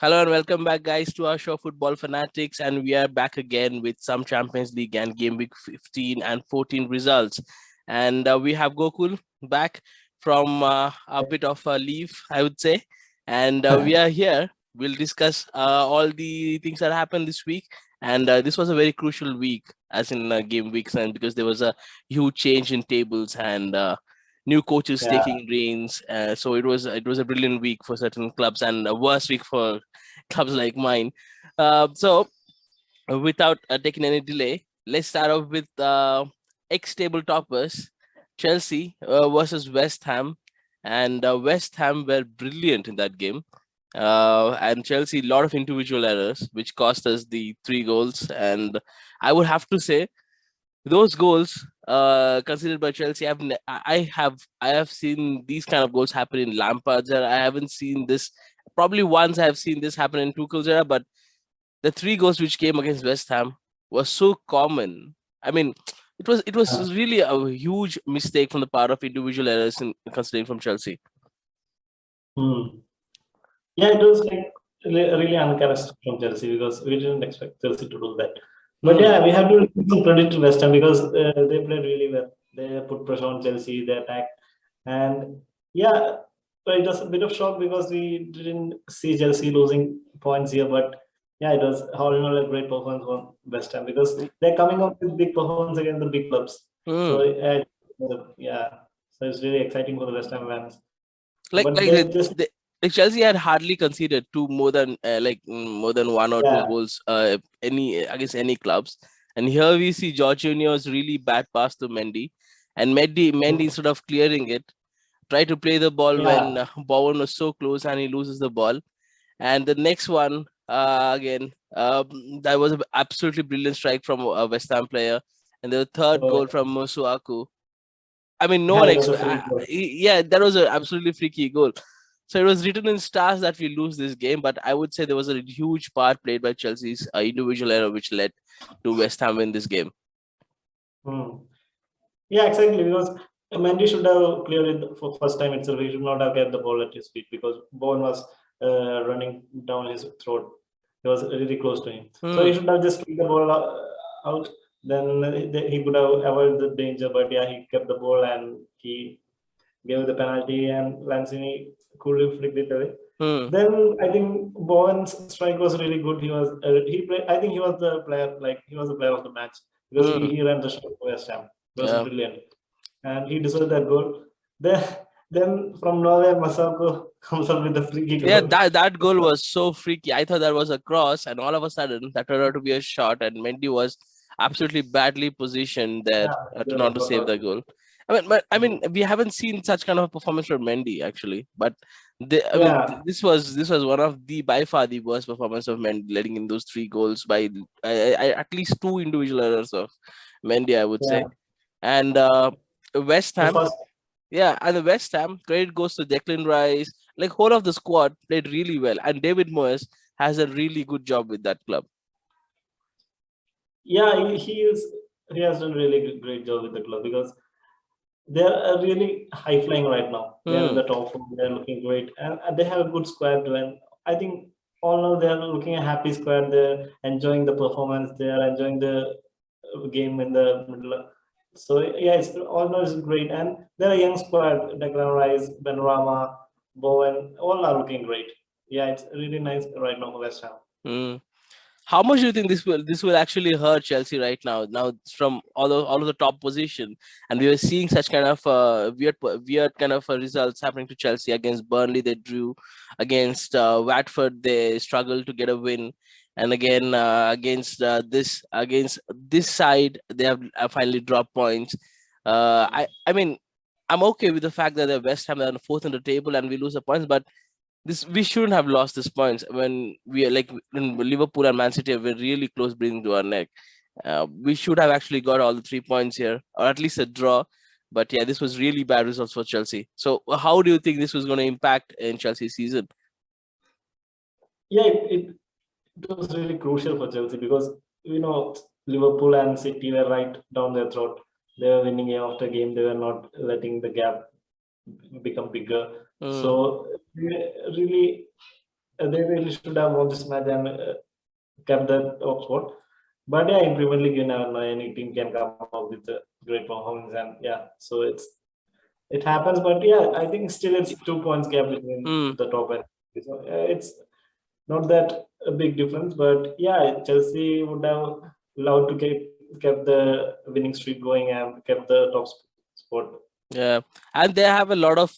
Hello and welcome back, guys, to our show Football Fanatics. And we are back again with some Champions League and Game Week 15 and 14 results. And we have Gokul back from a bit of a leave, I would say. And we are here. We'll discuss all the things that happened this week. And this was a very crucial week, as in game weeks, and because there was a huge change in tables and new coaches Yeah, taking reins. So it was a brilliant week for certain clubs and a worse week for clubs like mine. So without taking any delay, let's start off with ex-table toppers, Chelsea versus West Ham, and West Ham were brilliant in that game. And Chelsea, a lot of individual errors, which cost us the 3 goals. And I would have to say those goals considered by Chelsea, I have seen these kind of goals happen in Lampard's era. I haven't seen this. Probably once I have seen this happen in Tuchel's era, but the 3 goals which came against West Ham was so common. I mean, it was really a huge mistake from the part of individual errors in considering from Chelsea. hmm. Yeah, it was like really uncharacteristic from Chelsea because we didn't expect Chelsea to do that. But Hmm. yeah, we have to give some credit to West Ham because they played really well. They put pressure on Chelsea, they attacked, and yeah, but it was a bit of shock because we didn't see Chelsea losing points here. But yeah, it was all in all a great performance from West Ham because they're coming up with big performance against the big clubs. So Hmm. yeah, so it's really exciting for the West Ham fans. like But like they just like Chelsea had hardly conceded more than 1 or 2 goals any against any clubs, and here we see Jorginho's really bad pass to Mendy, and Mendy instead of clearing it, try to play the ball yeah. when Bowen was so close and he loses the ball. And the next one again, that was an absolutely brilliant strike from a West Ham player, and the third So goal from Mosuaku. I mean, no yeah, one it was a free goal. yeah, that was an absolutely freaky goal. So it was written in stars that we lose this game, but I would say there was a huge part played by Chelsea's individual error, which led to West Ham in this game. Hmm. Yeah, exactly. Because Mendy should have cleared it for first time itself. He should not have kept the ball at his feet because Bowen was running down his throat. He was really close to him. So he Hmm. should have just kicked the ball out. Then he could have avoided the danger. But yeah, he kept the ball and he gave the penalty, and Lanzini coolly flicked it away. Hmm. Then I think Bowen's strike was really good. He played. I think he was the player. Like he was the player of the match because Hmm. he ran the show for West Ham. It was Yeah. brilliant, and he deserved that goal. Then then from nowhere, Masako comes up with the free kick Yeah, goal. that goal was so freaky. I thought that was a cross, and all of a sudden that turned out to be a shot, and Mendy was absolutely badly positioned there Yeah, to yeah, not to got save out. the goal. I mean, Mm. we haven't seen such kind of a performance from Mendy actually, but Yeah, this was one of the by far the worst performance of Mendy, letting in those 3 goals by at least 2 individual errors of Mendy, I would yeah. say, and West The Ham. first, Yeah, and the West Ham credit goes to Declan Rice. Like whole of the squad played really well, and David Moyes has a really good job with that club. yeah, he has done really great job with the club because they're really high flying right now. They're in Hmm. the top four. They're looking great, and they have a good squad. And I think all now they're looking a happy squad. They're enjoying the performance. They are enjoying the game in the middle. So yeah, it's all now is great, and they're a young squad. Declan Rice, Ben Rama, Bowen, all are looking great. Yeah, it's really nice right now for West Ham. Hmm. How much do you think this will actually hurt Chelsea right now? Now it's from all of the top position, and we were seeing such kind of weird kind of results happening to Chelsea against Burnley. They drew against Watford. They struggled to get a win, and again against this side, they have finally dropped points. I mean, I'm okay with the fact that the West Ham are on fourth on the table and we lose the points, but this we shouldn't have lost this points when we are like when Liverpool and Man City were really close breathing to our neck. We should have actually got all the 3 points here, or at least a draw. But yeah, this was really bad results for Chelsea. So how do you think this was going to impact in Chelsea's season? Yeah, it was really crucial for Chelsea because Liverpool and City were right down their throat. They were winning game after game. They were not letting the gap become bigger. Mm, So they really they really should have won this match and kept the top spot. But yeah, in Premier League, you never know, any team can come up with a great performance, and yeah, so it happens. But yeah, I think still it's 2 points gap between Hmm. the top and so, it's not that a big difference. But yeah, Chelsea would have loved to kept the winning streak going and kept the top spot. Yeah, and they have a lot of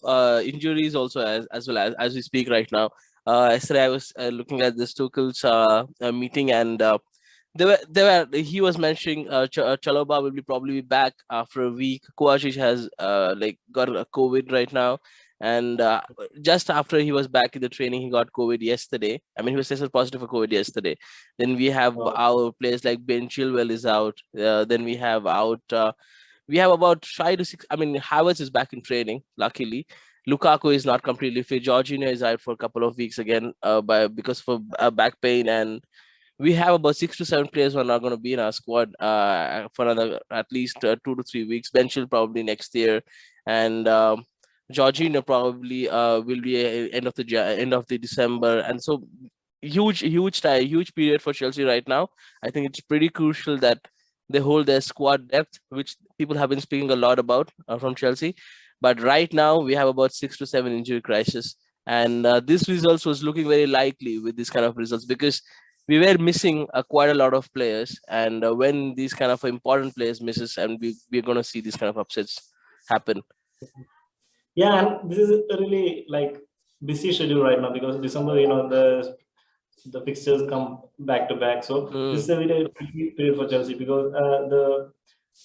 injuries also as well as we speak right now. Yesterday I was looking at this Tuchel's meeting, and he was mentioning Chalobah will be probably be back after a week. Kovacic has like got a COVID right now, and just after he was back in the training, he got COVID yesterday. I mean, he was tested positive for COVID yesterday. Then we have Oh, our players like Ben Chilwell is out. Then we have out. We have about 5 to 6. I mean, Havertz is back in training. Luckily, Lukaku is not completely fit. Jorginho is out for a couple of weeks again, because of back pain, and we have about 6 to 7 players who are not going to be in our squad for another at least 2 to 3 weeks. Benchil probably next year, and Jorginho probably will be end of the December, and so huge period for Chelsea right now. I think it's pretty crucial that they hold their squad depth, which people have been speaking a lot about from Chelsea. But right now we have about 6 to 7 injury crisis, and this results was looking very likely with this kind of results because we were missing quite a lot of players, and when these kind of important players misses, and we're going to see these kind of upsets happen. yeah, and this is a really like busy schedule right now because December, the fixtures come back to back. So this Mm, is a very tricky period for Chelsea because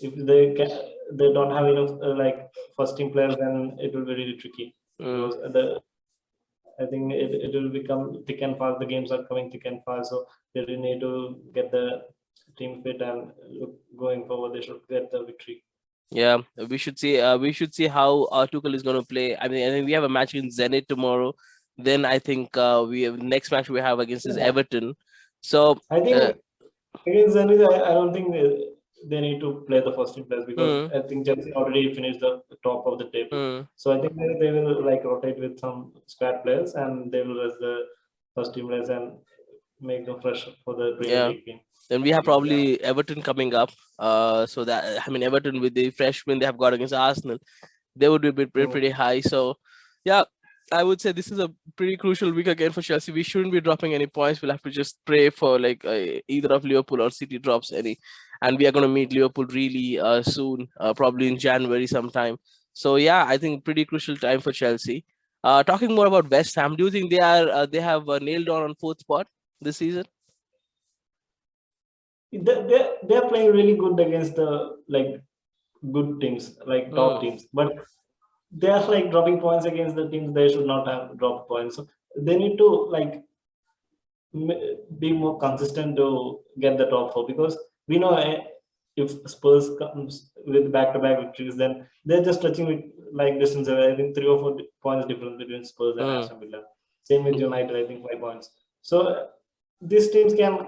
if they don't have enough like first team players, then it will be really tricky mm. because I think it will become thick and fast. The games are coming thick and fast, so they really need to get the team fit and going forward. They should get the victory. Yeah, we should see. We should see how Tuchel is going to play. I mean, we have a match in Zenit tomorrow. Then I think we have next match we have against is Yeah, Everton. So, I uh, think against Zenit, I don't think they need to play the first team players because hmm, I think Chelsea already finished the top of the table. hmm, So I think they will like rotate with some squad players and they will rest the first team players and make them fresh for the Premier yeah. League game. Then we have Yeah, probably Everton coming up. So that I mean Everton with the freshman they have got against Arsenal, they would be mm, pretty high. So, yeah, I would say this is a pretty crucial week again for Chelsea. We shouldn't be dropping any points. We'll have to just pray for like either of Liverpool or City drops any, and we are going to meet Liverpool really soon, probably in January sometime. So yeah, I think pretty crucial time for Chelsea. Talking more about West Ham, do you think they have nailed on fourth spot this season? they're playing really good against the like good teams, like top Mm, teams, but they are like dropping points against the teams they should not have dropped points. So they need to like be more consistent to get the top four because we know if Spurs comes with back-to-back victories, then they're just touching with like distance away. I think 3 or 4 points difference between Spurs and mm, Aston Villa. Same with mm, United, I think 5 points. So these teams can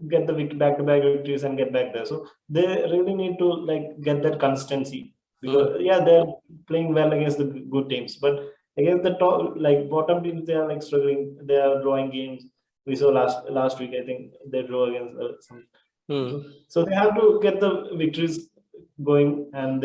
get the back-to-back victories and get back there. So they really need to like get that consistency mm, because yeah, they're playing well against the good teams, but against the top like bottom teams, they are like struggling. They are drawing games. We saw last week. I think they drew against some. mm. So they have to get the victories going, and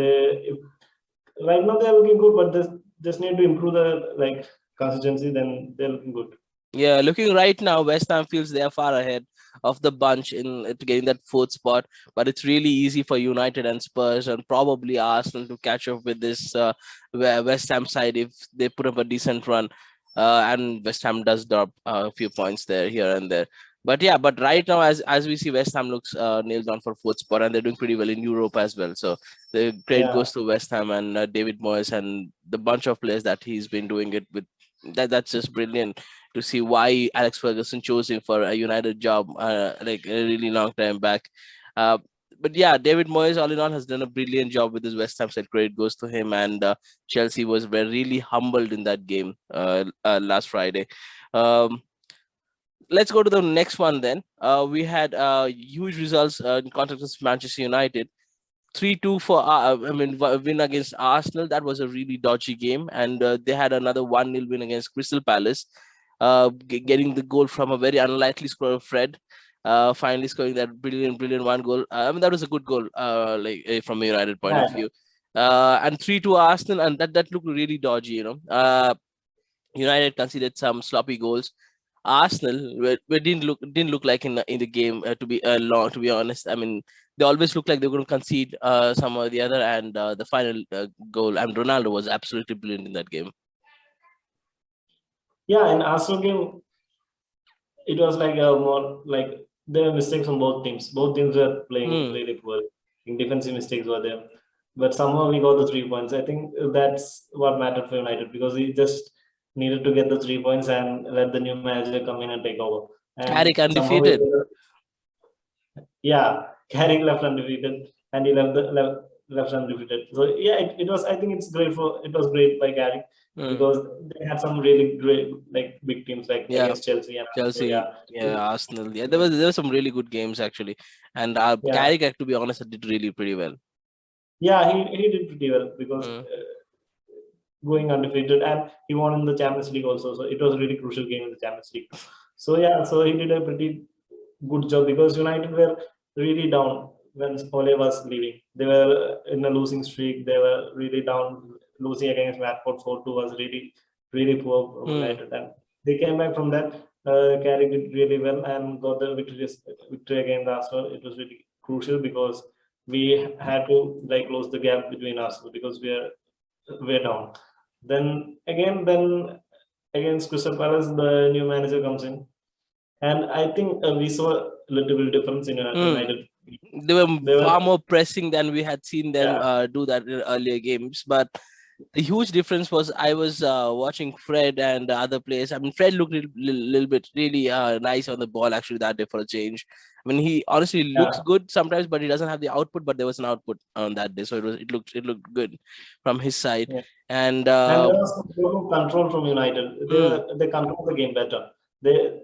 right now they are looking good, but they just need to improve the like consistency. Then they're looking good. Yeah, looking right now, West Ham feels they are far ahead of the bunch in to getting that fourth spot. But it's really easy for United and Spurs and probably Arsenal to catch up with this West Ham side if they put up a decent run. And West Ham does drop a few points there, here and there. But yeah, but right now, as we see, West Ham looks nailed on for fourth spot, and they're doing pretty well in Europe as well. So the grade Yeah, goes to West Ham and David Moyes and the bunch of players that he's been doing it with. That's just brilliant to see why Alex Ferguson chose him for a United job like a really long time back. Uh, but yeah, David Moyes, all in all, has done a brilliant job with his West Ham side. Credit goes to him, and Chelsea were really humbled in that game last Friday. Um, let's go to the next one then. We had huge results in context of Manchester United. 3-2 for win against Arsenal. That was a really dodgy game, and they had another 1-0 win against Crystal Palace. getting the goal from a very unlikely scorer, Fred. Finally scoring that brilliant one goal. I mean, that was a good goal, from a United point Yeah, of view. And 3-2 Arsenal, and that looked really dodgy. United conceded some sloppy goals. Arsenal we didn't look like in the game, to be long, to be honest. I mean, they always look like they're going to concede some or the other, and the final goal, and Ronaldo was absolutely brilliant in that game. yeah. In Arsenal game, it was like a more like there were mistakes on both teams. Both teams were playing Hmm. really poor. In defensive mistakes were there, but somehow we got the 3 points. I think that's what mattered for United because we just needed to get the 3 points and let the new manager come in and take over. And Carrick somehow we undefeated. yeah, carrying left undefeated, and he left undefeated. So yeah, it was. I think it was great by Carrick Hmm. because they had some really great like big teams like Yeah, against Chelsea and also, Chelsea, yeah, yeah, Arsenal. Yeah, there were some really good games actually, and yeah, Carrick, to be honest, did really pretty well. yeah. He did pretty well because Hmm. going undefeated, and he won in the Champions League also. So it was a really crucial game in the Champions League too. So yeah, so he did a pretty good job because United were really down when Ole was leaving. They were in a losing streak. They were really down. Losing against Watford 4-2 was really poor from Hmm. United, and they came back from that. Carrick did really well and got the victory against Arsenal. It was really crucial because we had to like close the gap between us because we are way down. Then against Crystal Palace, the new manager comes in, and I think we saw a little bit difference in Hmm. United. They were They were far more pressing than we had seen them yeah, do that in earlier games. But the huge difference was I was watching Fred and the other players. I mean, Fred looked a little bit really nice on the ball actually that day for a change. I mean, he honestly looks yeah, good sometimes, but he doesn't have the output. But there was an output on that day, so it looked good from his side. yeah. And And there was some total control from United. mm, They control the game better. They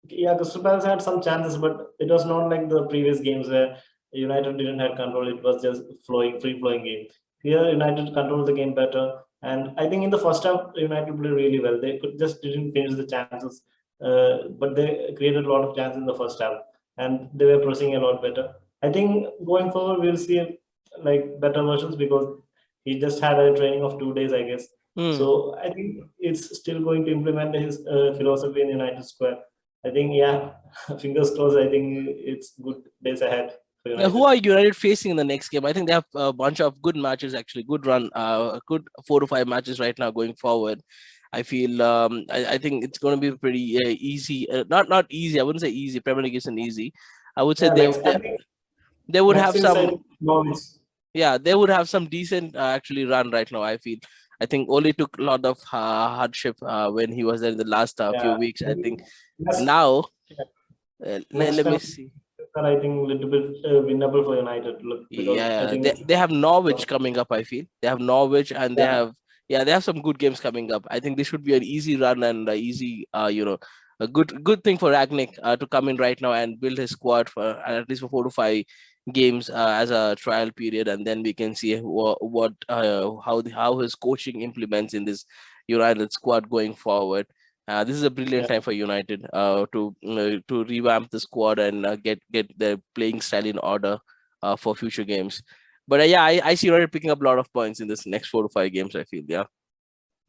yeah, Crystal Palace had some chances, but it was not like the previous games where United didn't have control. It was just free flowing game. Here, United controlled the game better, and I think in the first half, United played really well. They could just didn't finish the chances, but they created a lot of chances in the first half, and they were pressing a lot better. I think going forward, we'll see like better versions because he just had a training of 2 days, I guess. mm. So I think it's still going to implement his philosophy in United Square. I think, yeah, fingers crossed. I think it's good days ahead for Now, who United. are United facing in the next game? I think they have a bunch of good matches, actually. Good run, good 4 to 5 matches right now going forward. I feel I think it's going to be pretty easy. Not easy. I wouldn't say easy. Premier League isn't easy. I would say Yeah, they next I they, think they would next have is I some. think Norwich. Yeah, they would have some decent actually run right now. I feel. I think Oli took a lot of hardship when he was there in the last few Yeah, weeks. I think maybe next now yeah, next let time me see. I think little bit winnable for United. Look, because I Yeah, think they have Norwich coming up. I feel they have Norwich, and yeah, they have some good games coming up. I think this should be an easy run and a easy a good thing for Ragnick to come in right now and build his squad for at least for 4 to 5 games as a trial period, and then we can see how his coaching implements in this United squad going forward. This is a brilliant yeah, time for United to revamp the squad and get their playing style in order for future games. But yeah, I see United picking up a lot of points in this next 4 to 5 games. I feel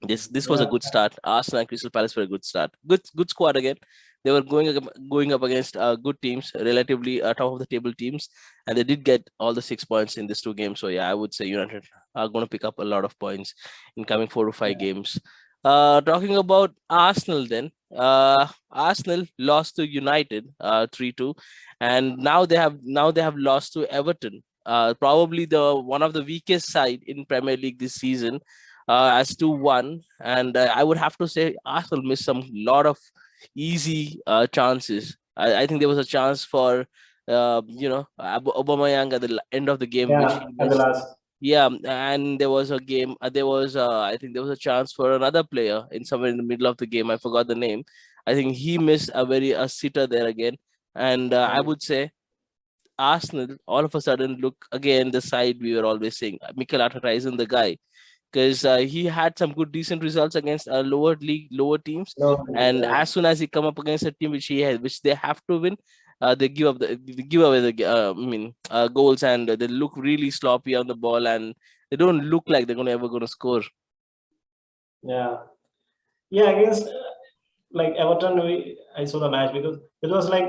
this was a yeah, good start. Arsenal and Crystal Palace were a good start. Good squad again. They were going up against good teams, relatively top of the table teams, and they did get all the 6 points in these 2 games. So yeah, I would say United are going to pick up a lot of points in coming 4 to 5 games. Talking about Arsenal, then Arsenal lost to United 3-2, and now they have lost to Everton. Probably the one of the weakest side in Premier League this season as 2-1. And I would have to say Arsenal missed some lot of easy chances. I think there was a chance for Aubameyang at the end of the game which yeah. he At the missed. last, Yeah, and there was a game. I think there was a chance for another player in somewhere in the middle of the game. I forgot the name. I think he missed a sitter there again. And I yeah, would say Arsenal all of a sudden look again the side we were always saying. Mikel Arteta isn't the guy. because he had some good decent results against lower teams, No, and yeah, as soon as he come up against a team which they have to win, they give away the goals, and they look really sloppy on the ball, and they don't look like they're ever gonna score. yeah, yeah. Against like Everton, I saw the match because it was like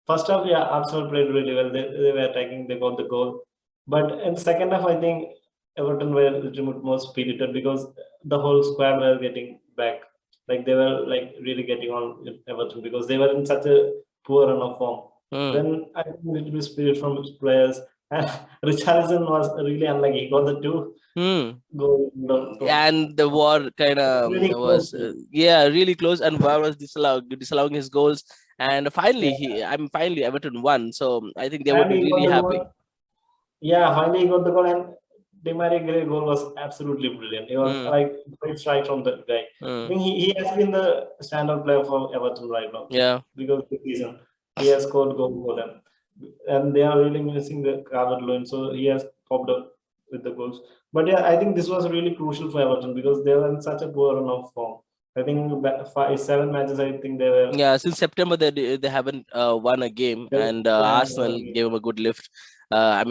first half, yeah, Arsenal played really well. They were attacking, they got the goal. But in second half, I think Everton were a little bit more spirited because the whole squad were getting back. Like they were like really getting on with Everton because they were in such a poor run of form. Hmm. Then I think a little bit spirit from his players. And Richarlison was really unlucky. He got the two Hmm. goals. So And the war kind of really close. was really close, and VAR was disallowing his goals, and finally Yeah. finally Everton won, so I think they would And be he got really the happy. goal. Yeah, finally he got the goal, and Demari Gray goal was absolutely brilliant. It was Hmm. like great strike from the guy. I Hmm. think he has been the standout player for Everton right now Yeah. because this season he has scored goal for them, and they are really missing the Calvert Lewin, so he has popped up with the goals. But yeah, I think this was really crucial for Everton because they were in such a poor run of form. I think 5, 7 matches. I think they were. Yeah, since September they haven't won a game, and Yeah, Arsenal gave them a good lift. What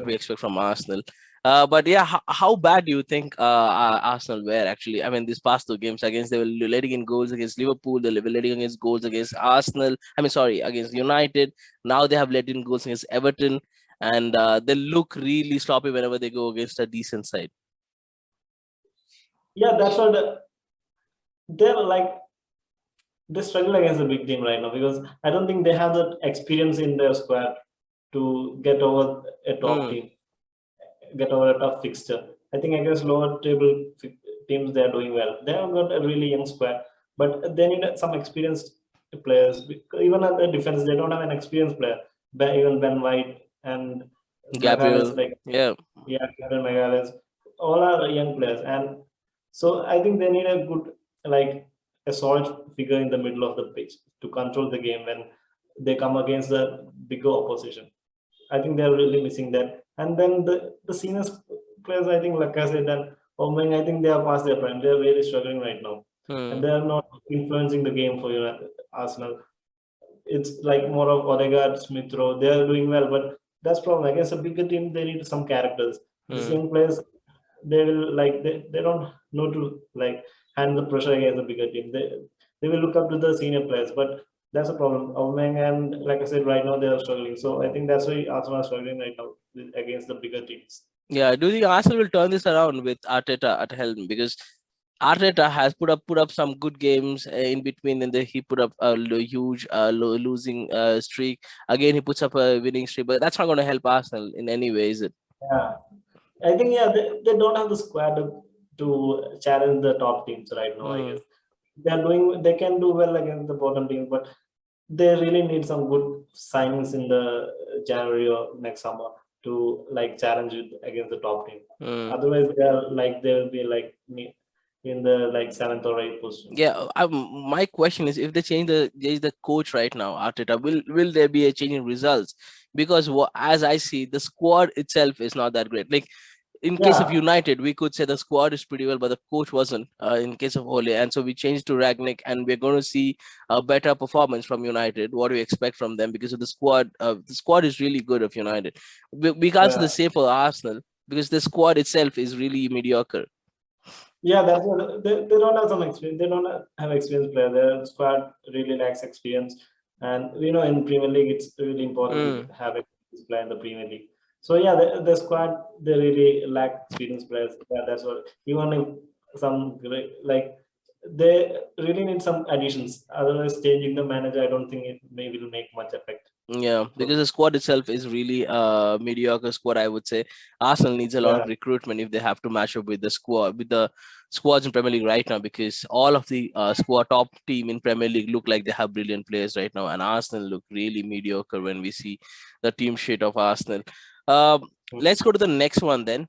we yeah. expect from Arsenal. But yeah, how bad do you think Arsenal were actually? These past two games against, they were letting in goals against Liverpool, they were letting against goals against Arsenal. Sorry, against United. Now they have let in goals against Everton, and they look really sloppy whenever they go against a decent side. Yeah, that's what they're like. They struggle against the big team right now because I don't think they have the experience in their squad to get over a top Hmm. team, get over a tough fixture. I think against lower table teams they are doing well. They have got a really young squad, but they need some experienced players. Even at the defense, they don't have an experienced player. Even Ben White and Magalhaes, Gabriel. like Yeah. yeah, Gabriel Magalhaes, all are young players, and so I think they need a good like a solid figure in the middle of the pitch to control the game when they come against the bigger opposition. I think they're really missing that. And then the senior players, I think Lacazette and Aubameyang, I think they are past their prime. They're really struggling right now, and Hmm. they are not influencing the game for Arsenal. It's like more of Odegaard, Smith Rowe. They are doing well, but that's problem. Against a bigger team, they need some characters. These Hmm. young players, they will like they don't know to like handle the pressure against the bigger team. They will look up to the senior players, but that's a problem. Aubameyang and like I said, right now they are struggling. So I think that's why Arsenal are struggling right now against the bigger teams. Yeah, do you think Arsenal will turn this around with Arteta at helm? Because Arteta has put up some good games in between, and then he put up a huge losing streak. Again, he puts up a winning streak, but that's not going to help Arsenal in any way, is it? Yeah, I think yeah they don't have the squad to challenge the top teams right now. I Hmm. guess they can do well against the bottom teams, but they really need some good signings in the January or next summer to like challenge it against the top team. Hmm. Otherwise, they will be like in the like seventh or eighth position. Yeah, my question is, if they change the coach right now, Arteta, will there be a change in results? Because as I see, the squad itself is not that great. Like, in case of Yeah, United, we could say the squad is pretty well, but the coach wasn't. In case of Ole, and so we changed to Ragnick, and we're going to see a better performance from United. What do we expect from them? Because of the squad, the squad is really good of United. We can't say the yeah. same for Arsenal because the squad itself is really mediocre. Yeah, that's what they don't have some experience. They don't have experienced player. Their squad really lacks experience, and in Premier League it's really important to Mm. have experienced player in the Premier League. So yeah, the squad they really lack experienced players. Yeah, that's what. Even if some like they really need some additions. Otherwise, changing the manager, I don't think it may will make much effect. Yeah, So because the squad itself is really a mediocre squad, I would say. Arsenal needs a lot yeah, of recruitment if they have to match up with the squads in Premier League right now, because all of the squad top team in Premier League look like they have brilliant players right now, and Arsenal look really mediocre when we see the team sheet of Arsenal. Let's go to the next one then.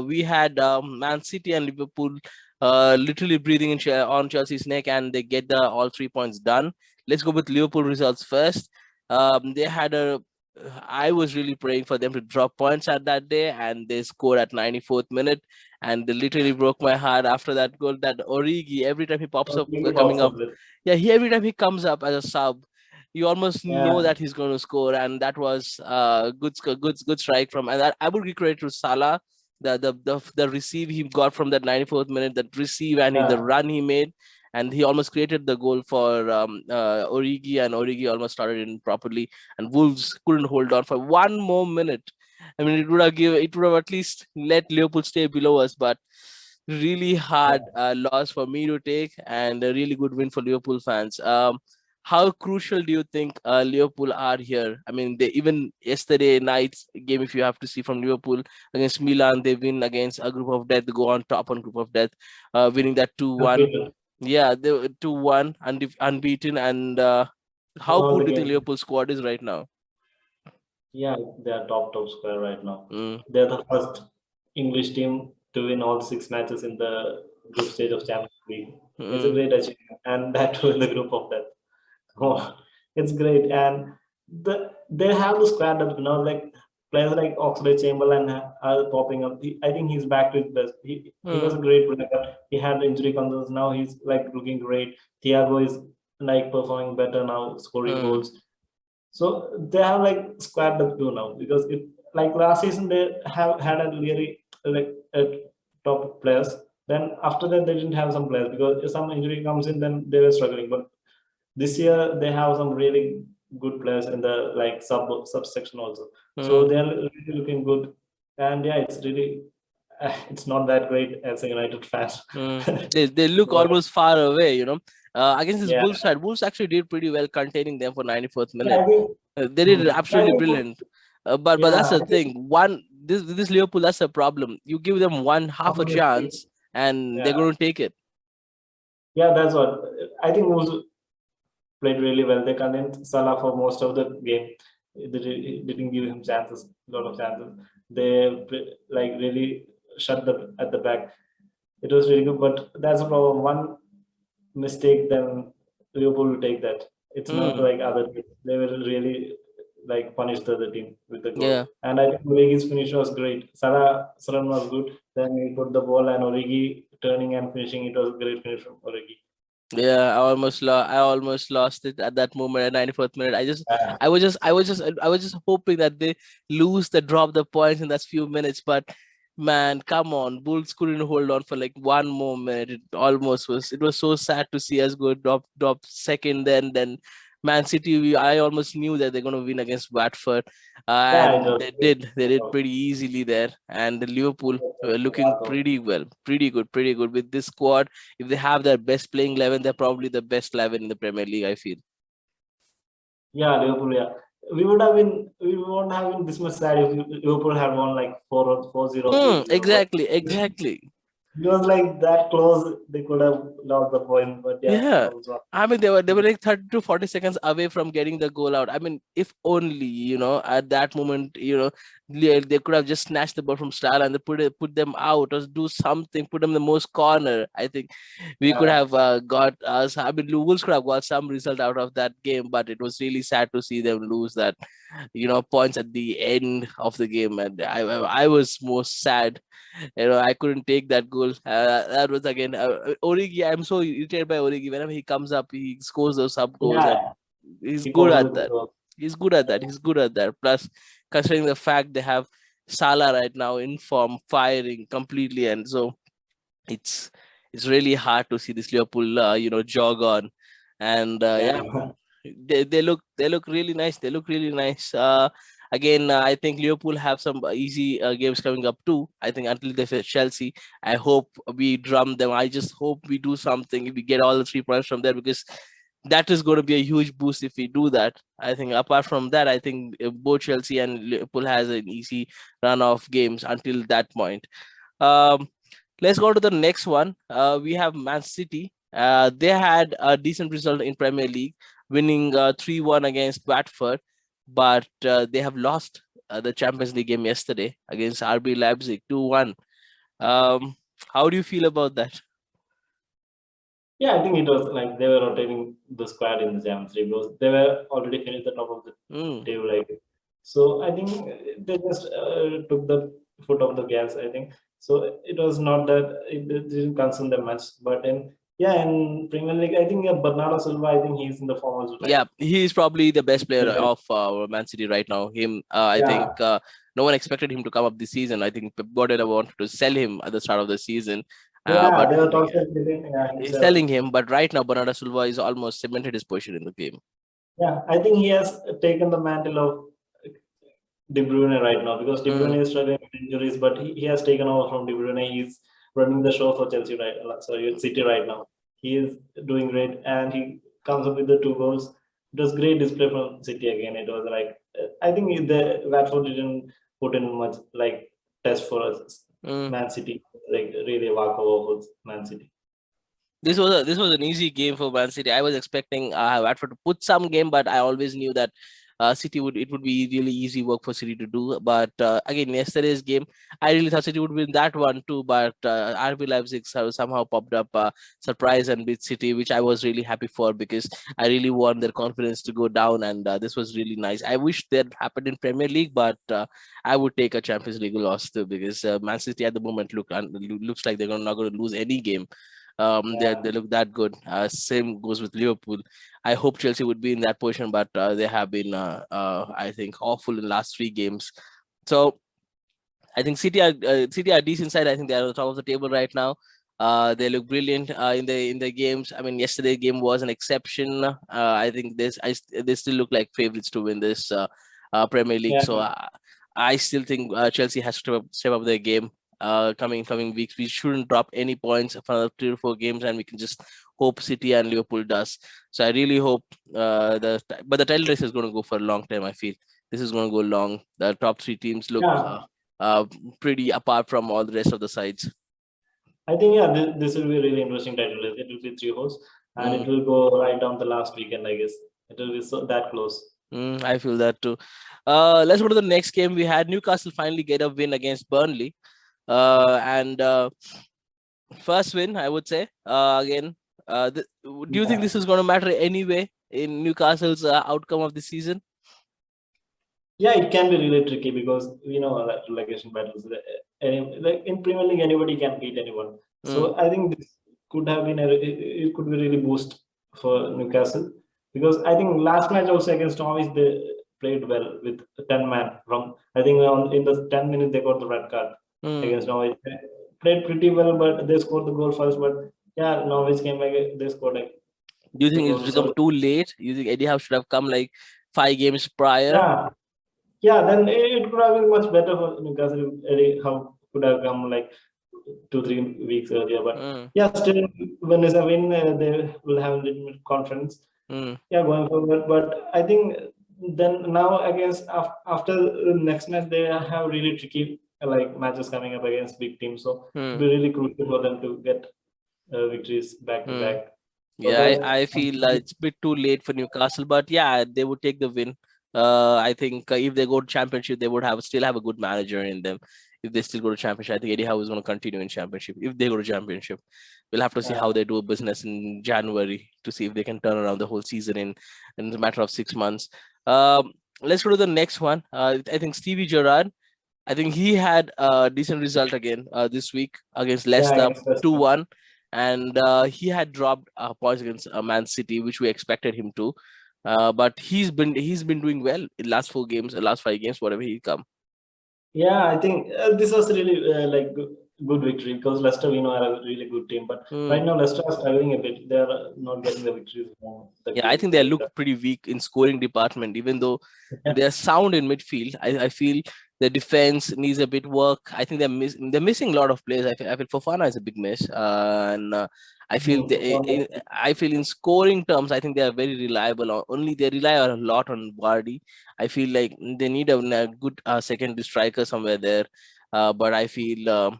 We had Man City and Liverpool literally breathing on Chelsea's neck, and they get the all 3 points done. Let's go with Liverpool results first. They had a I was really praying for them to drop points at that day, and they scored at 94th minute, and they literally broke my heart after that goal. That Origi, every time he pops up, Really coming pops up, up with. yeah, every time he comes up as a sub, you almost know Yeah, that he's going to score, and that was good strike from. And that, I would give credit to Salah. The receive he got from that 94th minute, that receive and the yeah, run he made, and he almost created the goal for Origi, and Origi almost started in properly, and Wolves couldn't hold on for one more minute. I mean, it would have at least let Liverpool stay below us, but really hard yeah. loss for me to take, and a really good win for Liverpool fans. How crucial do you think Liverpool are here? I mean, they even yesterday night's game, if you have to see from Liverpool against Milan, they win against a group of death, go on top on group of death, winning that 2-1. Unbeaten Yeah, they were 2-1, unbeaten, and how all good the do you think games. Liverpool squad is right now? Yeah, they are top square right now. Mm, They're the first English team to win all 6 matches in the group stage of Champions League. It's a mm, great achievement, and that too in the group of death. Oh, it's great, and they have the squad that like players like Oxlade Chamberlain are popping up. I think he's back to his best. He was mm, a great player, but he had injury concerns. Now he's like looking great. Thiago is like performing better now, scoring mm, goals. So they have like squad depth too now, because if like last season they have had a really like top players. Then after that they didn't have some players because if some injury comes in, then they were struggling. But this year they have some really good players in the like subsection also. So mm, they are really looking good, and yeah, it's really it's not that great as a United fan. mm. They look But almost far away, you know. Against this yeah, Wolves side, Wolves actually did pretty well containing them for 94th yeah, minute. I think They did I absolutely think brilliant. But that's yeah, the I think thing. This Liverpool, that's a problem. You give them one half a one mistake. chance, and they're Yeah, going to take it. yeah, that's what I think. Wolves played really well. They contained Salah for most of the game. Didn't give him chances, a lot of chances. They like really shut the at the back. It was really good, but that's a problem. One mistake, then Liverpool will take that. It's not Mm, like other teams. They will really like punish the other team with the goal. yeah. And I think Origi's finish was great. Salah was good. Then he put the ball, and Origi turning and finishing. It was a great finish from Origi. Yeah, I almost lost it at that moment at 94th minute. Uh, I was just hoping that they lose, the drop the points in that few minutes. But man, come on, Bulls couldn't hold on for like one more minute. It was so sad to see us go drop second. Then Man City, I almost knew that they're gonna win against Watford, yeah, it and was they did pretty easily there. And the Liverpool were looking good. pretty well, pretty good with this squad. If they have their best playing 11, they're probably the best 11 in the Premier League, I feel. Yeah, Liverpool. Yeah, we won't have been this much sad if Liverpool had won like 4-0, 3-0. But Exactly. it was like that close. They could have lost the point, but yeah, Yeah. that was what. I mean, they were like 30 to 40 seconds away from getting the goal out. I mean, if only, at that moment, they could have just snatched the ball from Salah and they put them out, or do something, put them in the most corner. I think we could Yeah, have got us. I mean, Wolves could have got some result out of that game, but it was really sad to see them lose that, points at the end of the game. And I was most sad. I couldn't take that goal. That was again Origi. I'm so irritated by Origi. Whenever he comes up, he scores those sub goals, and yeah. he's He good pops at with that. the He's good at that. Plus, considering the fact they have Salah right now in form, firing completely, and so it's it's really hard to see this Liverpool, jog on. And yeah, yeah. they look really nice. They look really nice. Again, I think Liverpool have some easy games coming up too. I think until they face Chelsea, I hope we drum them. I just hope we do something if we get all the 3 points from there, because that is going to be a huge boost if we do that. I think apart from that, I think both Chelsea and Liverpool has an easy run of games until that point. Um, let's go to the next one. We have Man City. They had a decent result in Premier League, winning 3-1 against Watford, but they have lost the Champions League game yesterday against RB Leipzig 2-1. How do you feel about that? Yeah, I think it was like they were rotating the squad in the Champions League because they were already finished the top of the Mm, table. Like, So I think they just took the foot off the gas. I think so. It was not that it didn't concern them much, but in Premier League, I think Bernardo Silva. I think he's in the form also, right? Yeah, he is probably the best player of Man City right now. I think Yeah, no one expected him to come up this season. I think Pep Guardiola wanted to sell him at the start of the season, yeah. but They were talking about he's himself. selling him. But right now, Bernardo Silva is almost cemented his position in the game. Yeah, I think he has taken the mantle of De Bruyne right now because De Mm. Bruyne is struggling with injuries, but he has taken over from De Bruyne. He's running the show for Chelsea right, sorry, City right now. He is doing great, and he comes up with the 2 goals. It was great display from City again. It was like I think the Watford didn't put in much like test for us. Mm. Man City, like really walk over for Man City. This was an easy game for Man City. I was expecting Watford to put some game, but I always knew that City would be really easy work for City to do. But again, yesterday's game, I really thought City would win that one too. But RB Leipzig somehow popped up surprise and beat City, which I was really happy for because I really want their confidence to go down, and this was really nice. I wish that happened in Premier League, but I would take a Champions League loss too because Man City at the moment looks like they're not going to lose any game. They Yeah, look that good. Same goes with Liverpool. I hope Chelsea would be in that position, but they have been, I think, awful in last 3 games. So I think City are decent side. I think they are on the top of the table right now. They look brilliant in the games. I mean, yesterday's game was an exception. I think they still look like favorites to win this Premier League. yeah, So I still think Chelsea has to step up their game. Coming weeks, we shouldn't drop any points for another 3 or 4 games, and we can just hope City and Liverpool does. So I really hope but the title race is going to go for a long time. I feel this is going to go long. The top 3 teams look yeah. uh, pretty apart from all the rest of the sides. I think this will be a really interesting title race. It will be 3 holes, and it Mm, will go right down the last weekend. I guess it will be so that close. I feel that too. Let's go to the next game. We had Newcastle finally get a win against Burnley. And first win, I would say. Again, do you think Yeah, this is going to matter anyway in Newcastle's outcome of the season? yeah, it can be really tricky because that relegation battles. Like in Premier League, anybody can beat anyone. Mm, So I think this could have been it could be really boost for Newcastle because I think last match also against Norwich they played well with 10 man from I think in the 10 minutes they got the red card mm. against Norwich. They played pretty well, but they scored the goal first. But yeah, Norwich came back. They scored like Do you the think it's goal. become So too late? You think Eddie Howe should have come like 5 games prior? yeah, yeah, then it could have been much better for Newcastle if Eddie Howe could have come like 2 3 weeks earlier. But Mm, yeah, still when there's a win, they will have a little bit confidence. mm, Yeah, going forward. But I think then now against after the next match they have really tricky like matches coming up against big teams. So it'll mm, be really crucial for them to get victories back to mm. back. Yeah, Otherwise, I feel it's a bit too late for Newcastle, but yeah, they would take the win. I think if they go to championship, they would still have a good manager in them. If they still go to championship, I think Eddie Howe is going to continue in championship. If they go to championship, we'll have to see how uh, they do business in January to see if they can turn around the whole season in a matter of 6 months. Let's go to the next one. I think Stevie Gerrard. I think he had a decent result again this week against yeah, Leicester against West Ham. 2-1, and he had dropped points against Man City, which we expected him to. But he's been doing well in last 4 games, last 5 games, whatever he come. Yeah, I think this was really like good victory because Leicester, are a really good team. But Hmm. right now, Leicester are struggling a bit. They are not getting the victories from the Yeah, I games think they they look pretty weak in scoring department, even though yeah, they're sound in midfield. I feel the defense needs a bit work. I think they're missing a lot of players. I feel Fofana is a big miss, and I feel I feel in scoring terms, I think they are very reliable. Only they rely a lot on Vardy. I feel like they need a good secondary striker somewhere there. But I feel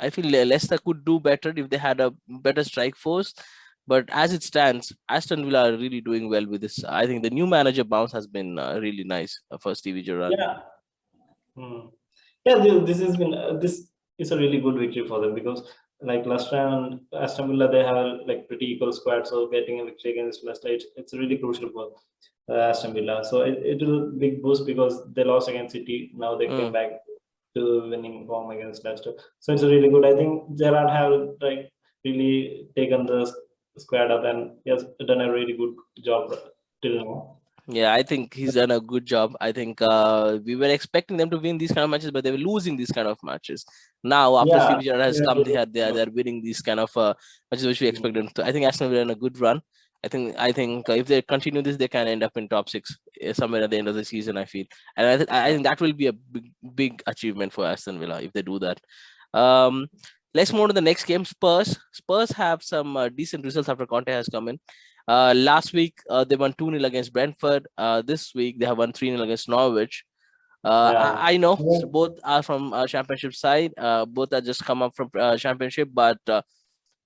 Leicester could do better if they had a better strike force. But as it stands, Aston Villa are really doing well with this. I think the new manager bounce has been really nice for Stevie Gerrard. yeah. Hmm. Yeah, this has been this is a really good victory for them because like Leicester and Aston Villa, they have like pretty equal squad. So getting a victory against Leicester, it's really crucial for Aston Villa. So it will a big boost because they lost against City. Now they came Mm. back to winning form against Leicester. So it's really good. I think Gerrard have like really taken the squad up and he has done a really good job till now. Yeah, I think he's done a good job. I think we were expecting them to win these kind of matches, but they were losing these kind of matches. Now, after Yeah. Stevie Gerrard has come, they're winning these kind of matches which we expect them to. I think Arsenal were in a good run. I think if they continue this, they can end up in top six somewhere at the end of the season. I feel, and I think that will be a big achievement for Aston Villa if they do that. Um, let's move on to the next game. Spurs have some decent results after Conte has come in. Last week, they won 2-0 against Brentford. This week, they have won 3-0 against Norwich. Yeah. I know both are from championship side. Both are just come up from championship, but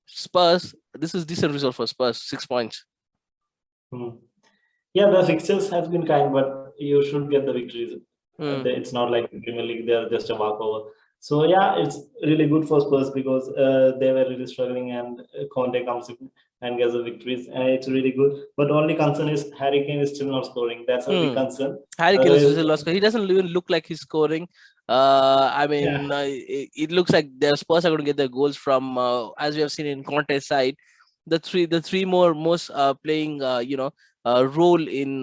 Spurs, this is decent result for Spurs. 6 points. Hmm. Yeah, the fixtures has been kind, but you should get the victories. Hmm. It's not like Premier League; they're just a walkover. So yeah, it's really good for Spurs because they were really struggling, and Conte comes in and gets the victories. It's really good. But only concern is Harry Kane is still not scoring. That's a big Hmm. concern. Harry Kane is Otherwise, still lost. He doesn't even look like he's scoring. I yeah, mean, it looks like the Spurs are going to get their goals from, as we have seen in Conte's side, the three most playing, role in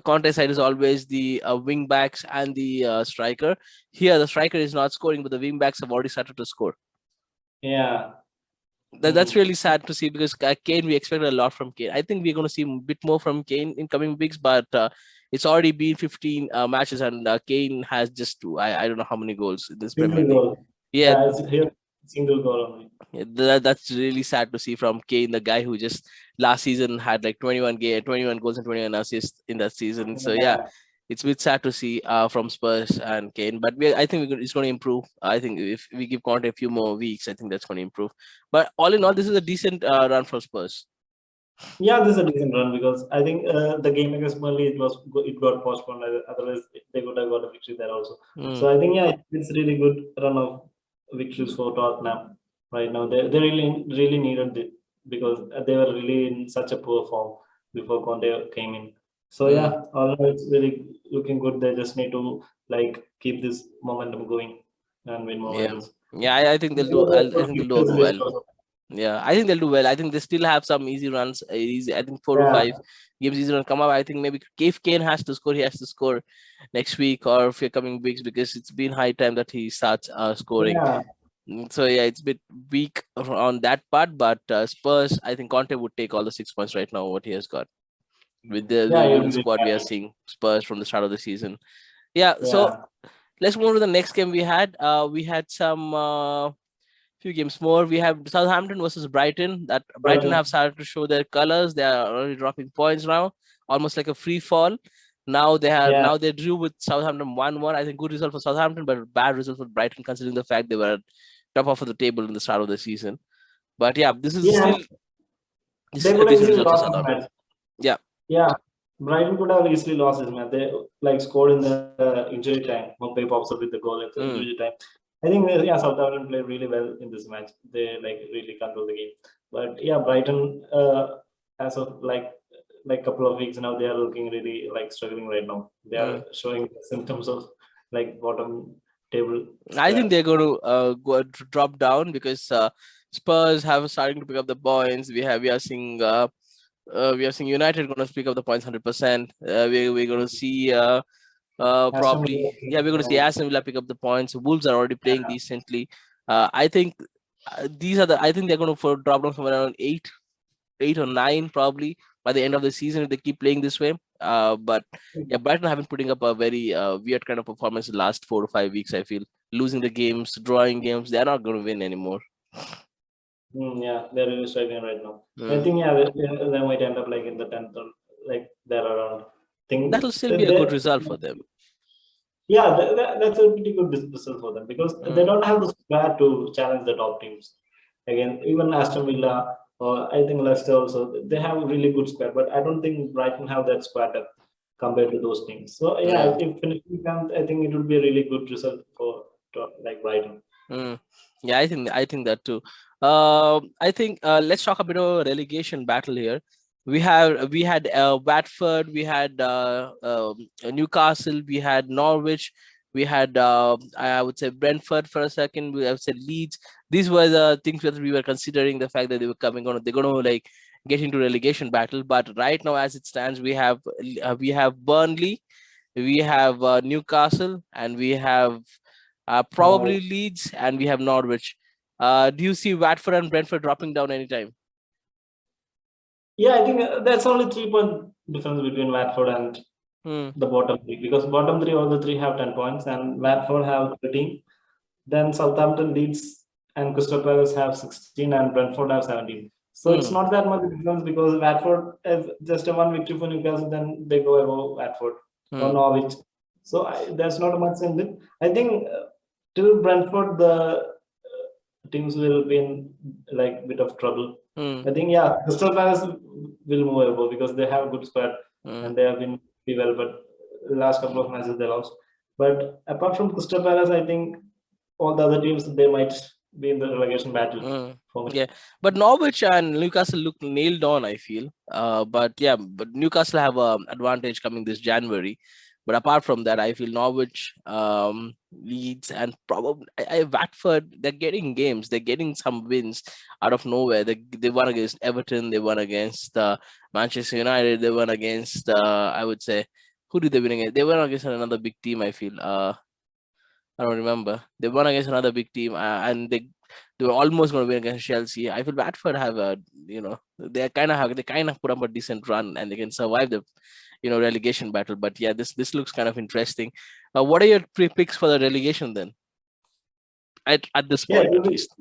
Conte's side is always the wing backs and the striker. Here, the striker is not scoring, but the wing backs have already started to score. yeah. That's Hmm. really sad to see because Kane, we expected a lot from Kane. I think we're going to see a bit more from Kane in coming weeks, but it's already been 15 matches and Kane has just I don't know how many goals in this Premier Single League. goal. Yeah, Yeah, it's here single goal only. that's really sad to see from Kane, the guy who just last season had like 21 goals and 21 assists in that season. So yeah, Yeah, it's a bit sad to see from Spurs and Kane, but I think it's going to improve. I think if we give Conte a few more weeks, I think that's going to improve. But all in all, this is a decent run for Spurs. yeah, this is a decent run because I think the game against Burnley it got postponed. Otherwise, they could have got a victory there also. Mm. So I think yeah, it's really good run of victories for Tottenham right now. They really needed it because they were really in such a poor form before Conte came in. So yeah, Mm. all in all, it's really looking good. They just need to like keep this momentum going and win more Yeah, matches. yeah. I think they'll do. I think they'll do well. Yeah, I think they'll do well. I think they still have some easy runs. Easy. I think 4 to 5 Yeah, games easy run come up. I think maybe if Kane has to score, he has to score next week or a few coming weeks because it's been high time that he starts scoring. yeah, So yeah, it's a bit weak on that part. But Spurs, I think Conte would take all the 6 points right now. What he has got with yeah. the You'll young be squad we are happy. seeing Spurs from the start of the season. Yeah. So Yeah. let's move to the next game we had. We had some. Few games more. We have Southampton versus Brighton. That Brighton But have started to show their colors. They are already dropping points now, almost like a free fall. yeah, Now they drew with Southampton 1-1. I think good result for Southampton, but bad result for Brighton considering the fact they were top half of the table in the start of the season. But yeah, yeah, this is they still a could have decent easily result for lost this Southampton. match. Yeah. Yeah, Brighton could have easily lost this match. They like scored in the injury time. Mbappe pops up with the goal at the Mm. injury time. I think yeah, Southampton played really well in this match. They like really control the game. But yeah, Brighton as of like couple of weeks now, they are looking really like struggling right now. They are Mm. showing symptoms of like bottom table I think square. they're going to drop down because Spurs have starting to pick up the points. We are seeing United going to pick up the points 100%. We're going to see Aston probably Villa, yeah we're going to see Aston Villa pick up the points. Wolves are already playing yeah, decently. I think I think they're going to drop down somewhere around 8 or 9 probably by the end of the season if they keep playing this way. But yeah, Brighton have been putting up a very weird kind of performance the last 4 to 5 weeks. I feel losing the games, drawing games. They're not going to win anymore. Yeah, they're really struggling right now. I Mm. think yeah, they might end up like in the 10th or like there around. Think That'll still be a good they, result for them. yeah, that's a pretty good dismissal for them because they Mm. don't have the squad to challenge the top teams. Again, even Aston Villa or I think Leicester also they have a really good squad, but I don't think Brighton have that squad compared to those teams. So yeah, Yeah. if finishing comes, I think it would be a really good result for like Brighton. Mm. Yeah, I think that too. I think let's talk a bit of relegation battle here. We had Watford, we had Newcastle, we had Norwich, we had I would say Brentford for a second. We have said Leeds. These were the things that we were considering the fact that they were coming on. They're going to like get into relegation battle. But right now, as it stands, we have Burnley, we have Newcastle, and we have probably No. Leeds, and we have Norwich. Do you see Watford and Brentford dropping down anytime? Yeah, I think that's only 3 point difference between Watford and Hmm. the bottom three, because bottom three, all the three have 10 points and Watford have 13. Then Southampton, Leeds, and Crystal Palace have 16 and Brentford have 17. So it's Hmm. not that much difference, because Watford has just a one victory for Newcastle, then they go above Watford or Hmm. Norwich. So there's not much in it. I think till Brentford, the teams will be in like bit of trouble. Hmm. I think, yeah, Crystal Palace will move above because they have a good squad Hmm. and they have been pretty well, but last couple of matches they lost. But apart from Crystal Palace, I think all the other teams they might be in the relegation battle Mm. for me. Yeah, but Norwich and Newcastle look nailed on, I feel. But yeah, but Newcastle have a advantage coming this January. But apart from that, I feel Norwich, Leeds, and probably Watford. They're getting games. They're getting some wins out of nowhere. They won against Everton. They won against Manchester United. They won against I would say, who did they win against? They won against another big team. I feel. I don't remember. They won against another big team, and they were almost going to win against Chelsea. I feel Watford have a, they kind of put up a decent run, and they can survive the relegation battle. But yeah, this looks kind of interesting. What are your picks for the relegation then? At this Yeah, point, at least.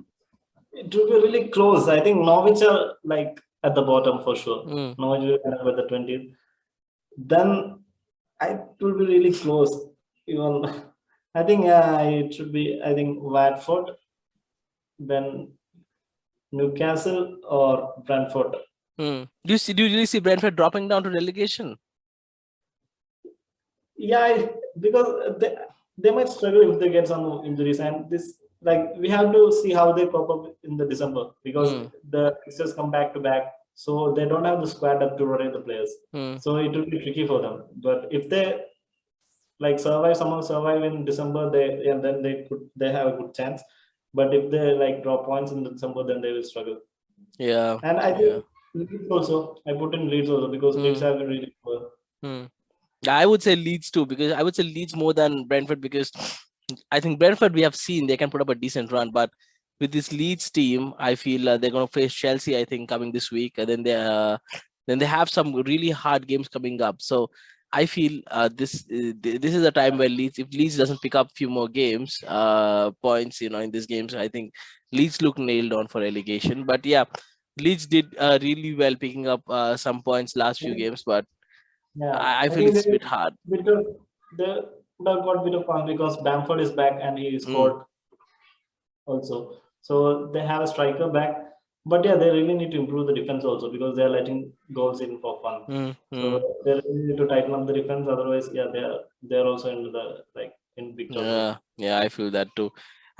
it will be really close. I think Norwich are like at the bottom for sure. Mm, Norwich will end up at the 20th. Then it will be really close. Even I think it should be. I think Watford, then Newcastle or Brentford. mm. Do you really see Brentford dropping down to relegation? Yeah, because they might struggle if they get some injuries, and this like we have to see how they cope up in the December, because Mm, the fixtures come back to back, so they don't have the squad up to rotate the players. mm, So it will be tricky for them. But if they like somehow survive in December, then they have a good chance. But if they like drop points in December, then they will struggle. yeah, And I yeah. think Leeds also, I put in Leeds also because Leeds Mm, have been really poor. mm. Yeah, I would say Leeds too, because I would say Leeds more than Brentford, because I think Brentford we have seen they can put up a decent run, but with this Leeds team, I feel they're going to face Chelsea. I think coming this week, and then they have some really hard games coming up. So I feel this is a time where if Leeds doesn't pick up a few more games, points, in these games, I think Leeds look nailed on for relegation. But yeah, Leeds did really well picking up some points last few games, but Yeah, I I feel think it's a bit hard. bit of they would have got bit of fun because Bamford is back and he Mm, scored also. So they have a striker back, but yeah, they really need to improve the defense also because they are letting goals in for fun. mm, So mm. they really need to tighten up the defense. Otherwise, yeah, they're also into the like in big trouble. Yeah, yeah, I feel that too.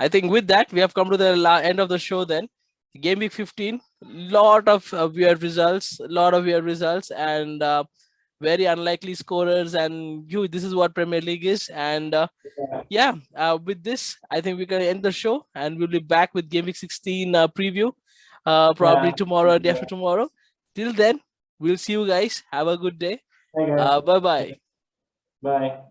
I think with that, we have come to the end of the show then. Game week 15, lot of weird results, and very unlikely scorers. And this is what Premier League is. And Yeah, yeah, with this, I think we're going to end the show, and we'll be back with Game week 16 preview probably yeah. tomorrow or day after tomorrow. Till then, we'll see you guys. Have a good day. Hey guys, Bye bye. bye.